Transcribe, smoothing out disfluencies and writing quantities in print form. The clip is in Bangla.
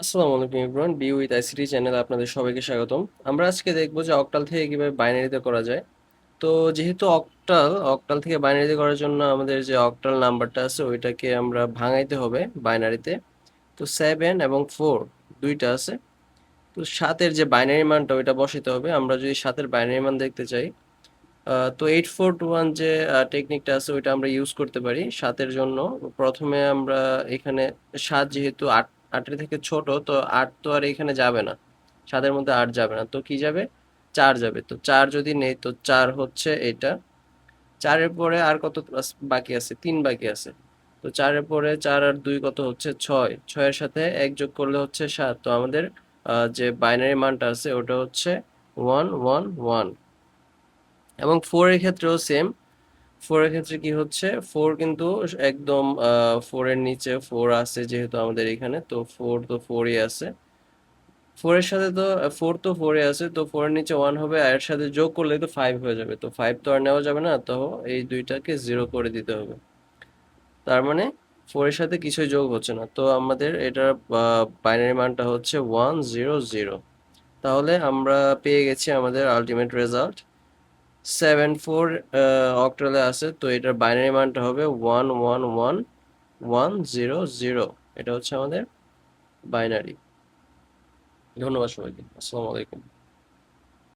আসসালামু আলাইকুম এভরিওয়ান, বি উইথ আইসিটি চ্যানেলে আপনাদের সবাইকে স্বাগতম। আমরা আজকে দেখবো যে অক্টাল থেকে কিভাবে বাইনারিতে করা যায়। তো যেহেতু অক্টাল থেকে বাইনারিতে করার জন্য আমাদের যে অক্টাল নাম্বারটা আছে ওইটাকে আমরা ভাঙাইতে হবে বাইনারিতে। তো 7 এবং 4 দুইটা আছে। তো 7-এর যে বাইনারি মানটা ওইটা বসাতে হবে। আমরা যদি 7-এর বাইনারি মান দেখতে চাই, তো 8-4-2-1 যে টেকনিকটা আছে ওইটা আমরা ইউজ করতে পারি 7-এর জন্য। প্রথমে আমরা এখানে 7 যেহেতু আটের থেকে ছোট, তো 8 তো আর এখানে যাবে না, 7-এর মধ্যে 8 যাবে না, তো কি যাবে, 4 যাবে। তো 4 যদি নেই তো 4 হচ্ছে এটা। 4-এর পরে আর কত বাকি আছে, 3 বাকি আছে। তো 4-এর পরে 4 আর 2 কত হচ্ছে, 6। 6-এর সাথে 1 যোগ করলে হচ্ছে 7। তো আমাদের যে বাইনারি মানটা আছে ওটা হচ্ছে 1 1 1। এবং 4-এর ক্ষেত্রেও সেম। 4-এর ক্ষেত্রে কি হচ্ছে, 4 কিন্তু একদম 4-এর নিচে 4 আছে যেহেতু আমাদের এখানে, তো 4 তো 4ই আছে। 4-এর সাথে তো 4 তো 4-এ আছে, তো 4-এর নিচে 1 হবে, আর এর সাথে যোগ করলে তো 5 হয়ে যাবে। তো 5 তো আর নেওয়া যাবে না, তো এই দুইটাকে 0 করে দিতে হবে। তার মানে 4-এর সাথে কিছুই যোগ হচ্ছে না, তো আমাদের এটার বাইনারি মানটা হচ্ছে 1 0 0। তাহলে আমরা পেয়ে গেছি আমাদের আলটিমেট রেজাল্ট। 7 4 অক্টালে আছে, তো এটার বাইনারি মানটা হবে 1 1 1 1 0 0। এটা হচ্ছে আমাদের বাইনারি। ধন্যবাদ সবাইকে, আসসালামু আলাইকুম।